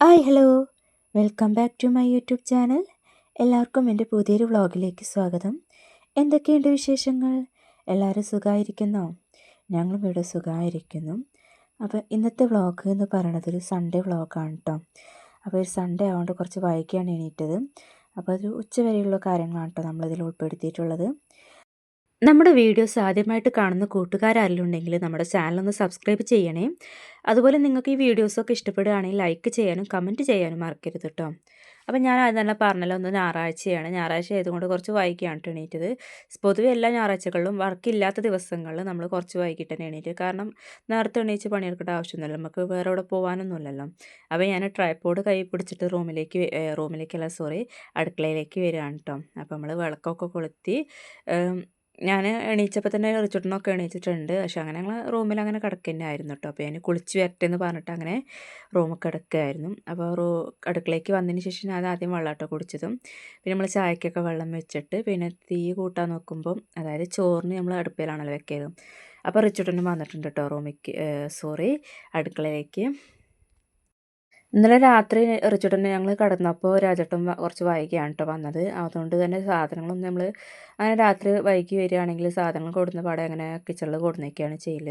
Hi hello welcome back to my YouTube channel. എല്ലാവർക്കും എൻ്റെ പുതിയൊരു വ്ളോഗിലേക്ക് സ്വാഗതം. എന്തൊക്കെയുണ്ട് വിശേഷങ്ങൾ? എല്ലാവരും സുഖമായിരിക്കുന്നോ? ഞങ്ങളും ഇവിടെ സുഖമായിരിക്കുന്നു. അപ്പോൾ ഇന്നത്തെ വ്ളോഗ് എന്ന് പറയുന്നത് ഒരു സൺഡേ വ്ളോഗാണ് കേട്ടോ. അപ്പോൾ ഒരു സൺഡേ ആയതുകൊണ്ട് കുറച്ച് വൈകിയാണ് എണീറ്റത്. അപ്പോൾ ഒരു ഉച്ചവരെയുള്ള കാര്യങ്ങളാണ് കേട്ടോ നമ്മളിതിൽ ഉൾപ്പെടുത്തിയിട്ടുള്ളത്. നമ്മുടെ വീഡിയോസ് ആദ്യമായിട്ട് കാണുന്ന കൂട്ടുകാരെല്ലാം ഉണ്ടെങ്കിൽ നമ്മുടെ ചാനലൊന്ന് സബ്സ്ക്രൈബ് ചെയ്യണേ. അതുപോലെ നിങ്ങൾക്ക് ഈ വീഡിയോസൊക്കെ ഇഷ്ടപ്പെടുകയാണെങ്കിൽ ലൈക്ക് ചെയ്യാനും കമൻറ്റ് ചെയ്യാനും മറക്കരുത് കേട്ടോ. അപ്പോൾ ഞാൻ അത് തന്നെ പറഞ്ഞല്ലോ, ഒന്ന് ഞായറാഴ്ചയാണ്. ഞായറാഴ്ച ആയതുകൊണ്ട് കുറച്ച് വൈകിയാണ് കേട്ടോ എണീറ്റത്. പൊതുവെ എല്ലാ ഞായറാഴ്ചകളിലും വർക്കില്ലാത്ത ദിവസങ്ങളിൽ നമ്മൾ കുറച്ച് വൈകിട്ട് തന്നെ എണീറ്റ്. കാരണം നേരത്തെ എണീച്ച് പണിയെടുക്കേണ്ട ആവശ്യമൊന്നുമില്ല, നമുക്ക് വേറെ എവിടെ പോകാനൊന്നുമില്ലല്ലോ. അപ്പോൾ ഞാൻ ട്രൈപോഡ് കൈ പിടിച്ചിട്ട് അടുക്കളയിലേക്ക് വരികയാണ് കേട്ടോ. അപ്പോൾ നമ്മൾ വിളക്കൊക്കെ കൊളുത്തി ഞാൻ എണീച്ചപ്പോൾ തന്നെ റിച്ചുട്ടനൊക്കെ എണീച്ചിട്ടുണ്ട്. പക്ഷെ അങ്ങനെ ഞങ്ങൾ റൂമിൽ അങ്ങനെ കിടക്കുന്നതായിരുന്നു കേട്ടോ. അപ്പോൾ ഞാൻ കുളിച്ച് വരട്ടെ എന്ന് പറഞ്ഞിട്ട് അങ്ങനെ റൂമിൽ കിടക്കുകയായിരുന്നു. അപ്പോൾ അടുക്കളയ്ക്ക് വന്നതിന് ശേഷം ഞാൻ ആദ്യം വെള്ളമാട്ടോ കുടിച്ചതും. പിന്നെ നമ്മൾ ചായക്കൊക്കെ വെള്ളം വെച്ചിട്ട് പിന്നെ തീ കൂട്ടാൻ നോക്കുമ്പം, അതായത് ചോറിന് നമ്മൾ അടുപ്പിലാണല്ലോ വെക്കലും. അപ്പോൾ റിച്ചുട്ടനും വന്നിട്ടുണ്ട് കേട്ടോ അടുക്കളയിലേക്ക്. ഇന്നലെ രാത്രി റിച്ചുട്ടന് ഞങ്ങൾ കിടന്നപ്പോൾ രാജേട്ടൻ കുറച്ച് വൈകിയാണ് കേട്ടോ വന്നത്. അതുകൊണ്ട് തന്നെ സാധനങ്ങളൊന്നും നമ്മൾ അങ്ങനെ രാത്രി വൈകി വരികയാണെങ്കിൽ സാധനങ്ങൾ കൊടുന്ന പാടെ അങ്ങനെ കിച്ചണിൽ കൊടുന്നേക്കാണ് ചെയ്യൽ.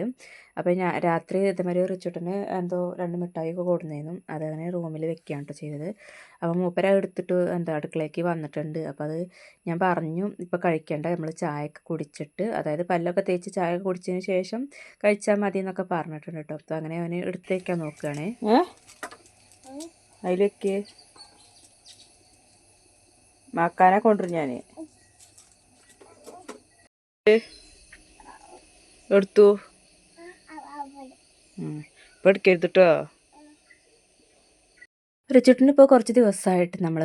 അപ്പോൾ ഞാൻ രാത്രി ഇതേമാതിരി റിച്ചുട്ടന് എന്തോ 2 മിഠായിയൊക്കെ കൊടുന്നിരുന്നു. അതങ്ങനെ റൂമിൽ വെക്കുകയാണ് കേട്ടോ ചെയ്തത്. അപ്പോൾ മൂപ്പര എടുത്തിട്ട് അടുക്കളയ്ക്ക് വന്നിട്ടുണ്ട്. അപ്പോൾ അത് ഞാൻ പറഞ്ഞു, ഇപ്പോൾ കഴിക്കേണ്ട, നമ്മൾ ചായയൊക്കെ കുടിച്ചിട്ട്, അതായത് പല്ലൊക്കെ തേച്ച് ചായയൊക്കെ കുടിച്ചതിന് ശേഷം കഴിച്ചാൽ മതി എന്നൊക്കെ പറഞ്ഞിട്ടുണ്ട് കേട്ടോ. അപ്പോൾ അങ്ങനെ അവന് എടുത്തേക്കാൻ നോക്കുകയാണേ. അതിലേക്ക് മക്കാനെ കൊണ്ടുവരും ഞാൻ എടുത്തു. ഇപ്പം എടുക്കരുത് കേട്ടോ. റിച്ചുട്ടിന് ഇപ്പോൾ കുറച്ച് ദിവസമായിട്ട് നമ്മൾ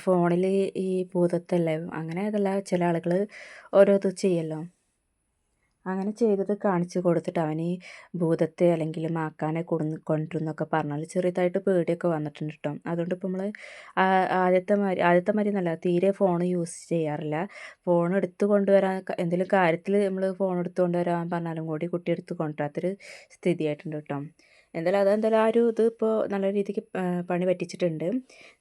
ഫോണിൽ ഈ ഭൂതത്തല്ലേ, അങ്ങനെ അതല്ല, ചില ആളുകൾ ഓരോ ഇത് ചെയ്യല്ലോ. അങ്ങനെ ചെയ്തത് കാണിച്ച് കൊടുത്തിട്ട് അവന് ഈ ഭൂതത്തെ അല്ലെങ്കിൽ മാക്കാനെ കൊണ്ടുവരുന്നൊക്കെ പറഞ്ഞാൽ ചെറുതായിട്ട് പേടിയൊക്കെ വന്നിട്ടുണ്ട് കേട്ടോ. അതുകൊണ്ട് ഇപ്പോൾ നമ്മൾ ആദ്യത്തെ മാതിരി എന്നല്ല, തീരെ ഫോൺ യൂസ് ചെയ്യാറില്ല. ഫോൺ എടുത്ത് കൊണ്ടുവരാൻ എന്തെങ്കിലും കാര്യത്തിൽ നമ്മൾ ഫോൺ എടുത്ത് കൊണ്ടുവരാൻ പറഞ്ഞാലും കൂടി കുട്ടി എടുത്ത് കൊണ്ടുവരാത്തൊരു സ്ഥിതിയായിട്ടുണ്ട് കേട്ടോ. എന്തായാലും ആ ഒരു ഇത് ഇപ്പോൾ നല്ല രീതിക്ക് പണി പറ്റിച്ചിട്ടുണ്ട്.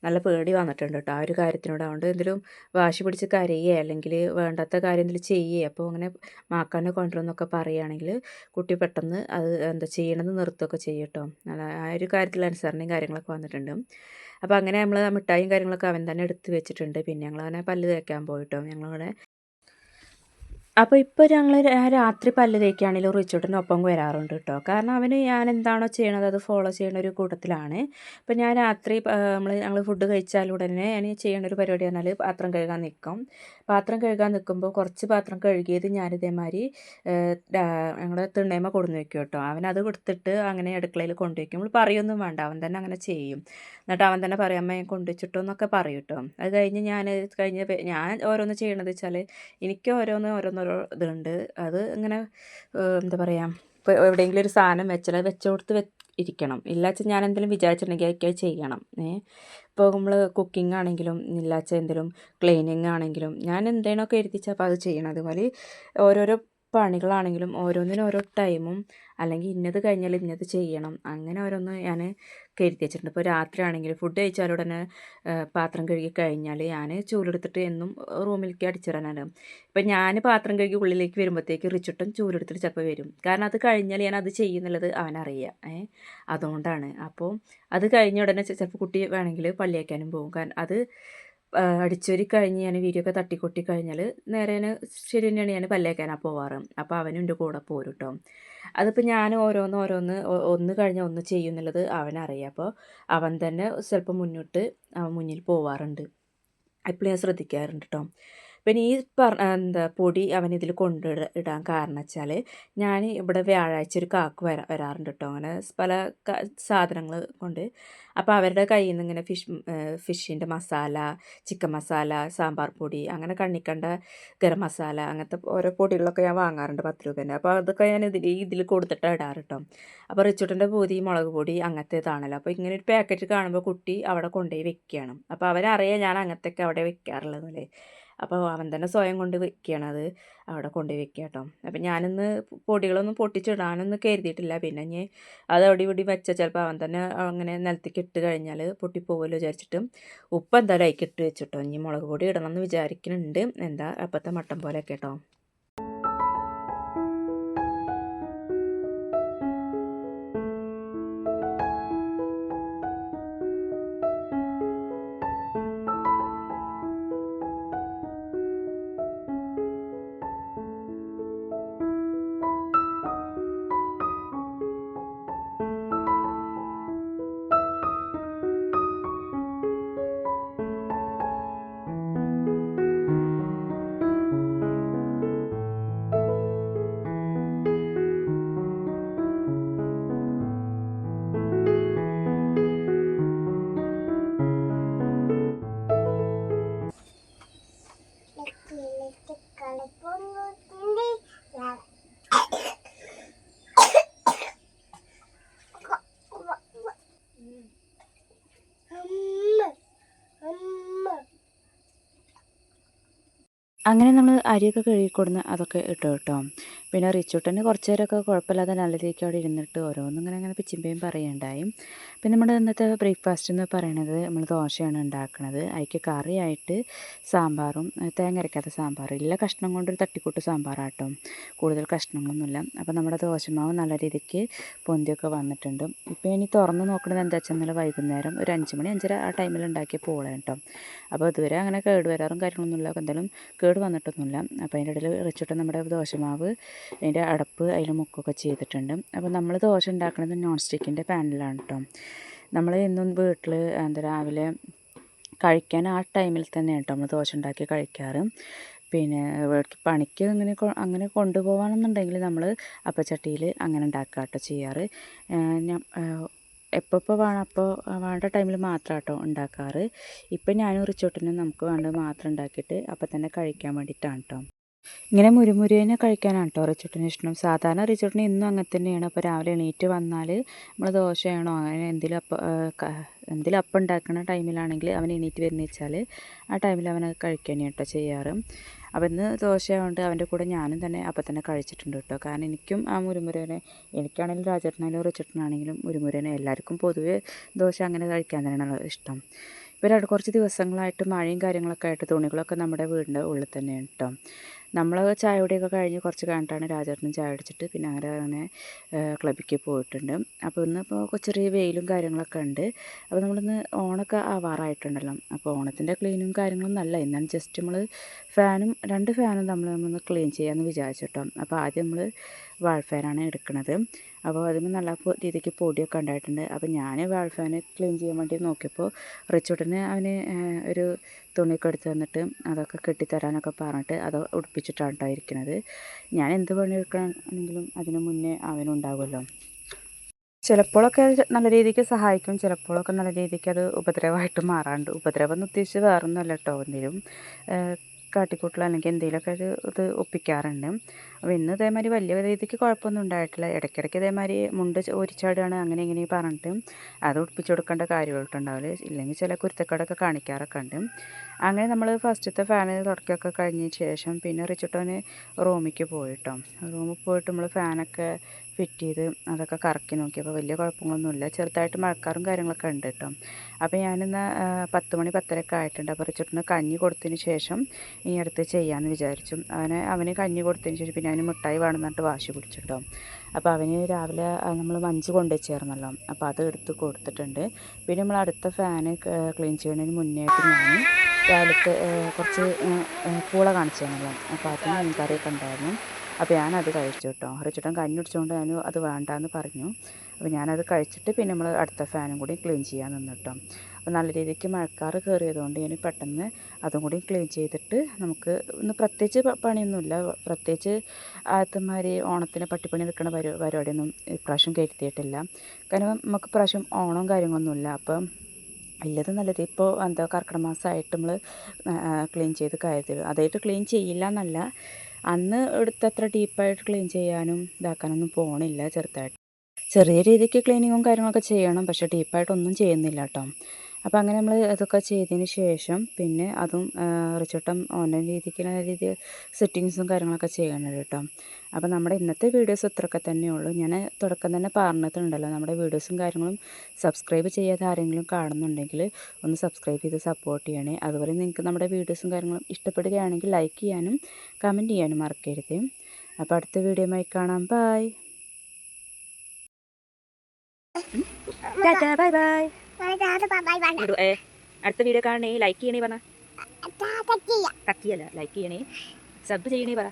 നല്ല പേടി വന്നിട്ടുണ്ട് കേട്ടോ ആ ഒരു കാര്യത്തിനോട്. അതുകൊണ്ട് എന്തെങ്കിലും വാശി പിടിച്ച് കരയുകയോ അല്ലെങ്കിൽ വേണ്ടാത്ത കാര്യം എന്തെങ്കിലും ചെയ്യുകയോ, അപ്പോൾ അങ്ങനെ മാക്കാനെ കൊണ്ടുവരുമെന്നൊക്കെ പറയുകയാണെങ്കിൽ കുട്ടി പെട്ടെന്ന് അത് ചെയ്യണമെന്ന് നിർത്തുകയൊക്കെ ചെയ്യും കേട്ടോ. ആ ഒരു കാര്യത്തിൽ അനുസരണയും കാര്യങ്ങളൊക്കെ വന്നിട്ടുണ്ട്. അപ്പോൾ അങ്ങനെ നമ്മൾ ആ മിഠായിയും കാര്യങ്ങളൊക്കെ അവൻ തന്നെ എടുത്ത് വെച്ചിട്ടുണ്ട്. പിന്നെ ഞങ്ങളങ്ങനെ പല്ല് തേക്കാൻ പോയിട്ടോ. ഞങ്ങളവിടെ അപ്പോൾ ഇപ്പോൾ ഞങ്ങൾ രാത്രി പല്ല് തേക്കുകയാണെങ്കിലും റിച്ചുട്ടനൊപ്പം വരാറുണ്ട് കേട്ടോ. കാരണം അവന് ഞാൻ എന്താണോ ചെയ്യണത് അത് ഫോളോ ചെയ്യുന്ന ഒരു കൂട്ടത്തിലാണ്. ഇപ്പോൾ ഞാൻ രാത്രി ഞങ്ങൾ ഫുഡ് കഴിച്ചാൽ ഉടനെ ഞാൻ ചെയ്യേണ്ട ഒരു പരിപാടി പറഞ്ഞാൽ പാത്രം കഴുകാൻ നിൽക്കും. പാത്രം കഴുകാൻ നിൽക്കുമ്പോൾ കുറച്ച് പാത്രം കഴുകിയത് ഞാൻ ഇതേമാതിരി ഞങ്ങളുടെ തിണ്ണേമ്മ കൊടുന്ന് വെക്കും കേട്ടോ. അവനത് കൊടുത്തിട്ട് അങ്ങനെ അടുക്കളയിൽ കൊണ്ടുവയ്ക്കും. നമ്മൾ പറയൊന്നും വേണ്ട, അവൻ തന്നെ അങ്ങനെ ചെയ്യും. എന്നിട്ട് അവൻ തന്നെ പറയും, അമ്മ ഞാൻ കൊണ്ടുവച്ചിട്ടോ എന്നൊക്കെ പറയും കേട്ടോ. അത് കഴിഞ്ഞ് ഞാൻ ഓരോന്ന് ചെയ്യണത് വെച്ചാൽ എനിക്ക് ഓരോന്നോരോ ഇതുണ്ട്. അത് ഇങ്ങനെ എന്താ പറയുക, ഇപ്പോൾ എവിടെയെങ്കിലും ഒരു സാധനം വെച്ചാൽ അത് വെച്ചോടത്ത് ഇരിക്കണം. ഇല്ലാച്ച ഞാൻ എന്തെങ്കിലും വിചാരിച്ചിട്ടുണ്ടെങ്കിൽ അതൊക്കെ ചെയ്യണം. ഇപ്പോൾ നമ്മൾ കുക്കിംഗ് ആണെങ്കിലും ഇല്ലാച്ച എന്തെങ്കിലും ക്ലീനിങ് ആണെങ്കിലും ഞാൻ എന്തെങ്കിലുമൊക്കെ എഴുതിച്ചാൽ അപ്പോൾ അത് ചെയ്യണം. അതുപോലെ ഓരോരോ പണികളാണെങ്കിലും ഓരോന്നിനും ഓരോ ടൈമും, അല്ലെങ്കിൽ ഇന്നത് കഴിഞ്ഞാൽ ഇന്നത് ചെയ്യണം, അങ്ങനെ ഓരോന്ന് ഞാൻ കരുതി വെച്ചിട്ടുണ്ട്. ഇപ്പോൾ രാത്രി ആണെങ്കിൽ ഫുഡ് കഴിച്ചാലുടനെ പാത്രം കഴുകി കഴിഞ്ഞാൽ ഞാൻ ചൂലെടുത്തിട്ട് എന്നും റൂമിലേക്ക് അടിച്ചിടാനാണ്. ഇപ്പം ഞാൻ പാത്രം കഴുകി ഉള്ളിലേക്ക് വരുമ്പോഴത്തേക്ക് റിച്ചുട്ടൻ ചൂലെടുത്തിട്ട് ചിലപ്പോൾ വരും. കാരണം അത് കഴിഞ്ഞാൽ ഞാൻ അത് ചെയ്യുന്നുള്ളത് അവനറിയാം. അതുകൊണ്ടാണ്. അപ്പോൾ അത് കഴിഞ്ഞ ഉടനെ ചിലപ്പോൾ കുട്ടി വേണമെങ്കിൽ പല്ല് തേക്കാനും പോകും. കാരണം അത് അടിച്ചൊരി കഴിഞ്ഞ് ഞാൻ വീഡിയോ തട്ടിക്കൊട്ടി കഴിഞ്ഞാൽ നേരെ ശരി തന്നെയാണ്, ഞാൻ പല്ല് തേക്കാനാണ് പോവാറ്. അപ്പോൾ അവനും എൻ്റെ കൂടെ പോരും കേട്ടോ. അതിപ്പോൾ ഞാൻ ഓരോന്ന് ഒന്ന് കഴിഞ്ഞാൽ ഒന്ന് ചെയ്യുന്നുള്ളത് അവനറിയാം. അപ്പോൾ അവൻ തന്നെ ചിലപ്പോൾ അവൻ മുന്നിൽ പോവാറുണ്ട്. എപ്പോഴും ഞാൻ ശ്രദ്ധിക്കാറുണ്ട് കേട്ടോ. പിന്നെ ഈ പൊടി അവൻ ഇതിൽ ഇടാൻ കാരണം വെച്ചാൽ, ഞാൻ ഇവിടെ വ്യാഴാഴ്ച ഒരു കാക്ക് വരാറുണ്ട് കേട്ടോ, അങ്ങനെ പല സാധനങ്ങൾ കൊണ്ട്. അപ്പോൾ അവരുടെ കയ്യിൽ നിന്ന് ഇങ്ങനെ ഫിഷിൻ്റെ മസാല, ചിക്കൻ മസാല, സാമ്പാർ പൊടി, അങ്ങനെ കണ്ണിക്കണ്ട ഗരം മസാല, അങ്ങനത്തെ ഓരോ പൊടികളൊക്കെ ഞാൻ വാങ്ങാറുണ്ട് 10 രൂപേൻ്റെ. അപ്പോൾ അതൊക്കെ ഞാൻ ഇതിൽ കൊടുത്തിട്ട് ഇടാറ് കേട്ടോ. അപ്പോൾ റിച്ചുട്ടൻ്റെ പൂതി മുളക് പൊടി അങ്ങനത്തേതാണല്ലോ. അപ്പോൾ ഇങ്ങനെ ഒരു പാക്കറ്റ് കാണുമ്പോൾ കുട്ടി അവിടെ കൊണ്ടുപോയി വെക്കുകയാണ്. അപ്പോൾ അവരറിയാം ഞാൻ അങ്ങനത്തെയൊക്കെ അവിടെ വെക്കാറുള്ളതല്ലേ. അപ്പോൾ അവൻ തന്നെ സ്വയം കൊണ്ട് വെക്കുകയാണ് അത് അവിടെ കൊണ്ട് വെക്കുക കേട്ടോ. അപ്പം ഞാനിന്ന് പൊടികളൊന്നും പൊട്ടിച്ചിടാനൊന്നും കരുതിയിട്ടില്ല. പിന്നെ ഇനി അത് അവിടെ ഇവിടെ വെച്ചാൽ ചിലപ്പോൾ അവൻ തന്നെ അങ്ങനെ നിലത്തേക്ക് ഇട്ട് കഴിഞ്ഞാൽ പൊട്ടിപ്പോകുമല്ലോ വിചാരിച്ചിട്ട് ഉപ്പ് എന്തായാലും അതിലേക്ക് ഇട്ട് വെച്ചിട്ടോ. ഇനി മുളക് പൊടി ഇടണം എന്ന് വിചാരിക്കുന്നുണ്ട്. എന്താ അപ്പോഴത്തെ മട്ടൻ പോലെയൊക്കെ കേട്ടോ. അങ്ങനെ നമ്മൾ അരിയൊക്കെ കഴുകിക്കൊടുന്ന് അതൊക്കെ ഇട്ടു കേട്ടോ. പിന്നെ റിച്ചൂട്ടന് കുറച്ച് നേരമൊക്കെ കുഴപ്പമില്ലാതെ നല്ല രീതിക്ക് അവിടെ ഇരുന്നിട്ട് ഓരോന്നും ഇങ്ങനെ പിച്ചിമ്പയും പറയുണ്ടായി. പിന്നെ നമ്മുടെ ഇന്നത്തെ ബ്രേക്ക്ഫാസ്റ്റ് എന്ന് പറയുന്നത് നമ്മൾ ദോശയാണ് ഉണ്ടാക്കുന്നത്. അതിക്ക് കറിയായിട്ട് സാമ്പാറും തേങ്ങ അരക്കാത്ത സാമ്പാർ ഇല്ല കഷ്ണം കൊണ്ടൊരു തട്ടിക്കൂട്ട് സാമ്പാറാട്ടോ, കൂടുതൽ കഷ്ണങ്ങളൊന്നുമില്ല. അപ്പോൾ നമ്മുടെ ദോശമാവ് നല്ല രീതിക്ക് പൊന്തിയൊക്കെ വന്നിട്ടുണ്ട്. ഇപ്പോൾ ഇനി തുറന്ന് നോക്കുന്നത് എന്താ വെച്ചാൽ ഇന്നലെ വൈകുന്നേരം ഒരു 5 മണി 5:30 ആ ടൈമിൽ ഉണ്ടാക്കിയ പോള കേട്ടോ. അപ്പോൾ ഇതുവരെ അങ്ങനെ കേടുവരാറും കാര്യങ്ങളൊന്നുമില്ല, എന്തായാലും കേട് വന്നിട്ടൊന്നുമില്ല. അപ്പോൾ അതിൻ്റെ ഇടയിൽ റിച്ചിട്ട് നമ്മുടെ ദോശമാവ് അതിൻ്റെ അടപ്പ് അതിൽ മുക്കൊക്കെ ചെയ്തിട്ടുണ്ട്. അപ്പോൾ നമ്മൾ ദോശ ഉണ്ടാക്കുന്നത് നോൺ സ്റ്റിക്കിൻ്റെ പാനിലാണ് കേട്ടോ. നമ്മൾ എന്നും വീട്ടിൽ എന്താ രാവിലെ കഴിക്കാൻ ആ ടൈമിൽ തന്നെ കേട്ടോ നമ്മൾ ദോശ ഉണ്ടാക്കി കഴിക്കാറ്. പിന്നെ പണിക്ക് അങ്ങനെ കൊണ്ടുപോകാമെന്നുണ്ടെങ്കിൽ നമ്മൾ അപ്പച്ചട്ടിയിൽ അങ്ങനെ ഉണ്ടാക്കുക കേട്ടോ ചെയ്യാറ്. എപ്പോൾ വേണം അപ്പോൾ വേണ്ട ടൈമിൽ മാത്രം കേട്ടോ ഉണ്ടാക്കാറ്. ഇപ്പം ഞാനും റിച്ചോട്ടിനും നമുക്ക് വേണ്ടത് മാത്രം ഉണ്ടാക്കിയിട്ട് അപ്പം തന്നെ കഴിക്കാൻ വേണ്ടിയിട്ടാണ് കേട്ടോ. ഇങ്ങനെ മുരുമുരേനെ കഴിക്കാനാണ് കേട്ടോ റിച്ചോട്ടിന് ഇഷ്ടം. സാധാരണ റിച്ചോട്ടിന് ഇന്നും അങ്ങനെ തന്നെയാണ്. അപ്പോൾ രാവിലെ എണീറ്റ് വന്നാൽ നമ്മൾ ദോശയാണോ അങ്ങനെ എന്തെങ്കിലും അപ്പം ഉണ്ടാക്കുന്ന ടൈമിലാണെങ്കിൽ അവൻ എണീറ്റ് വരുന്ന വെച്ചാൽ ആ ടൈമിൽ അവന് കഴിക്കാൻ കേട്ടോ ചെയ്യാറ്. അപ്പോൾ ഇന്ന് ദോശയായതുകൊണ്ട് അവൻ്റെ കൂടെ ഞാനും തന്നെ അപ്പം തന്നെ കഴിച്ചിട്ടുണ്ട് കേട്ടോ. കാരണം എനിക്കും ആ മുരുമുരേനെ, എനിക്കാണെങ്കിലും രാജേട്ടനാണെങ്കിലും റിച്ചോട്ടിനാണെങ്കിലും മുരുമുരേനെ, എല്ലാവർക്കും പൊതുവേ ദോശ അങ്ങനെ കഴിക്കാൻ തന്നെയാണ് ഇഷ്ടം. ഇപ്പോൾ കുറച്ച് ദിവസങ്ങളായിട്ട് മഴയും കാര്യങ്ങളൊക്കെ ആയിട്ട് തുണികളൊക്കെ നമ്മുടെ വീടിൻ്റെ ഉള്ളിൽ തന്നെയാണ് കേട്ടോ. നമ്മൾ ചായ കുടിയൊക്കെ കഴിഞ്ഞ് കുറച്ച് കഴിഞ്ഞിട്ടാണ് രാജേട്ടനും ചായ അടിച്ചിട്ട് പിന്നെ അങ്ങനെ ക്ലബ്ബിലേക്ക് പോയിട്ടുണ്ട്. അപ്പോൾ ഇന്നിപ്പോൾ ചെറിയ വെയിലും കാര്യങ്ങളൊക്കെ ഉണ്ട്. അപ്പോൾ നമ്മളിന്ന് ഓണമൊക്കെ ആവാറായിട്ടുണ്ടല്ലോ. അപ്പോൾ ഓണത്തിൻ്റെ ക്ലീനും കാര്യങ്ങളൊന്നും അല്ല, ഇന്നാണ് ജസ്റ്റ് നമ്മൾ ഫാനും 2 ഫാനും നമ്മളൊന്ന് ക്ലീൻ ചെയ്യാമെന്ന് വിചാരിച്ചിട്ടോ. അപ്പോൾ ആദ്യം നമ്മൾ വാൾ ഫാനാണ് എടുക്കുന്നത്. അപ്പോൾ അതിന് നല്ല രീതിക്ക് പൊടിയൊക്കെ ഉണ്ടായിട്ടുണ്ട്. അപ്പോൾ ഞാൻ വാൾ ഫാന് ക്ലീൻ ചെയ്യാൻ വേണ്ടി നോക്കിയപ്പോൾ റിച്ചോട്ടിന് അവന് ഒരു തുണിയൊക്കെ എടുത്ത് തന്നിട്ട് അതൊക്കെ കെട്ടിത്തരാനൊക്കെ പറഞ്ഞിട്ട് അത് ഉടുപ്പിച്ചിട്ടാണ് കേട്ടോ ഇരിക്കുന്നത്. ഞാൻ എന്ത് പണി എടുക്കണമെങ്കിലും അതിന് മുന്നേ അവനുണ്ടാവുമല്ലോ. ചിലപ്പോഴൊക്കെ നല്ല രീതിക്ക് സഹായിക്കും, ചിലപ്പോഴൊക്കെ നല്ല രീതിക്ക് അത് ഉപദ്രവമായിട്ട് മാറാറുണ്ട്. ഉപദ്രവം എന്ന് ഉദ്ദേശിച്ച് വേറൊന്നുമല്ല കേട്ടോ, എന്തെങ്കിലും കാട്ടിക്കൂട്ടൽ അല്ലെങ്കിൽ എന്തെങ്കിലുമൊക്കെ ഇത് ഒപ്പിക്കാറുണ്ട്. അപ്പോൾ ഇന്ന് ഇതേമാതിരി വലിയ രീതിക്ക് കുഴപ്പമൊന്നും ഉണ്ടായിട്ടില്ല. ഇടയ്ക്കിടയ്ക്ക് ഇതേമാതിരി മുണ്ട് ഓരിച്ചാടുകയാണ് അങ്ങനെ ഇങ്ങനെ പറഞ്ഞിട്ട് അത് ഒപ്പിച്ച് കൊടുക്കേണ്ട കാര്യമായിട്ടുണ്ടാവില്ല, ഇല്ലെങ്കിൽ ചില കുരുത്തക്കേടൊക്കെ കാണിക്കാറൊക്കെ ഉണ്ട്. അങ്ങനെ നമ്മൾ ഫസ്റ്റത്തെ ഫാന് തുടക്കുകയൊക്കെ കഴിഞ്ഞ ശേഷം പിന്നെ റിച്ചിട്ടോന് റൂമിലേക്ക് പോയിട്ടോ. റൂമിൽ പോയിട്ട് നമ്മൾ ഫാനൊക്കെ ഫിറ്റ് ചെയ്ത് അതൊക്കെ കറക്കി നോക്കിയപ്പോൾ വലിയ കുഴപ്പങ്ങളൊന്നുമില്ല. ചെറുതായിട്ട് മഴക്കാറും കാര്യങ്ങളൊക്കെ ഉണ്ട് കേട്ടോ. അപ്പോൾ ഞാനിന്ന് 10 മണി 10:30 ആയിട്ടുണ്ട്. അപ്പോൾ റിച്ചിട്ടന് കഞ്ഞി കൊടുത്തതിന് ശേഷം ഇനി അടുത്ത് ചെയ്യാമെന്ന് വിചാരിച്ചു. അവന് കഞ്ഞി കൊടുത്തതിന് ശേഷം പിന്നെ അവന് മിഠായി വേണമെന്നിട്ട് വാശി പിടിച്ചിട്ടോ. അപ്പോൾ അവന് രാവിലെ നമ്മൾ മഞ്ച് കൊണ്ടുവച്ചായിരുന്നല്ലോ, അപ്പോൾ അത് എടുത്ത് കൊടുത്തിട്ടുണ്ട്. പിന്നെ നമ്മൾ അടുത്ത ഫാന് ക്ലീൻ ചെയ്യുന്നതിന് മുന്നേ ആയിട്ട് ഞാൻ രാവിലത്തെ കുറച്ച് പൂള കാണിച്ചാണല്ലോ, അപ്പോൾ അതിന് മീൻകറിയൊക്കെ ഉണ്ടായിരുന്നു. അപ്പോൾ ഞാനത് കഴിച്ചു കേട്ടോ. റിച്ചിട്ടൻ കഞ്ഞി കുടിച്ചുകൊണ്ട് ഞാൻ അത് വേണ്ടാന്ന് പറഞ്ഞു. അപ്പോൾ ഞാനത് കഴിച്ചിട്ട് പിന്നെ നമ്മൾ അടുത്ത ഫാനും കൂടി ക്ലീൻ ചെയ്യാൻ നിന്നിട്ടോ. അപ്പോൾ നല്ല രീതിക്ക് മഴക്കാറ് കയറിയതുകൊണ്ട് ഞാൻ പെട്ടെന്ന് അതും കൂടി ക്ലീൻ ചെയ്തിട്ട് നമുക്ക് ഇന്ന് പ്രത്യേകിച്ച് പണിയൊന്നുമില്ല, പ്രത്യേകിച്ച് ആദ്യത്തെമാതിരി ഓണത്തിന് പട്ടിപ്പണി നിൽക്കുന്ന പരിപാടിയൊന്നും ഇപ്രാവശ്യം കരുതിയിട്ടില്ല. കാരണം നമുക്ക് ഇപ്രാവശ്യം ഓണവും കാര്യങ്ങളൊന്നുമില്ല. അപ്പം ഇല്ലത് നല്ലത് ഇപ്പോൾ കർക്കിടക മാസമായിട്ട് നമ്മൾ ക്ലീൻ ചെയ്ത് കരുതി അതായിട്ട് ക്ലീൻ ചെയ്യില്ല എന്നല്ല, അന്ന് എടുത്തത്ര ഡീപ്പായിട്ട് ക്ലീൻ ചെയ്യാനും ഇതാക്കാനൊന്നും പോകണില്ല. ചെറിയ രീതിക്ക് ക്ലീനിങ്ങും കാര്യങ്ങളൊക്കെ ചെയ്യണം, പക്ഷേ ഡീപ്പായിട്ടൊന്നും ചെയ്യുന്നില്ല കേട്ടോ. അപ്പോൾ അങ്ങനെ നമ്മൾ അതൊക്കെ ചെയ്തതിന് ശേഷം പിന്നെ അതും റിച്ചോട്ടം ഓൺലൈൻ രീതിക്കുള്ള രീതി സെറ്റിങ്സും കാര്യങ്ങളൊക്കെ ചെയ്യണം കേട്ടോ. അപ്പോൾ നമ്മുടെ ഇന്നത്തെ വീഡിയോസ് ഇത്രയൊക്കെ തന്നെയുള്ളൂ. ഞാൻ തുടക്കം തന്നെ പറഞ്ഞിട്ടുണ്ടല്ലോ, നമ്മുടെ വീഡിയോസും കാര്യങ്ങളും സബ്സ്ക്രൈബ് ചെയ്യാതെ ആരെങ്കിലും കാണുന്നുണ്ടെങ്കിൽ ഒന്ന് സബ്സ്ക്രൈബ് ചെയ്ത് സപ്പോർട്ട് ചെയ്യണേ. അതുപോലെ നിങ്ങൾക്ക് നമ്മുടെ വീഡിയോസും കാര്യങ്ങളും ഇഷ്ടപ്പെടുകയാണെങ്കിൽ ലൈക്ക് ചെയ്യാനും കമൻറ്റ് ചെയ്യാനും മറക്കരുത്. അപ്പോൾ അടുത്ത വീഡിയോയുമായി കാണാം. Bye tata, bye bye. അടുത്ത വീഡിയോ കാണണേ, ലൈക്ക് ചെയ്യണേ പറ. കത്തിയല്ല, ലൈക്ക് ചെയ്യണേ, സബ് ചെയ്യണേ പറ.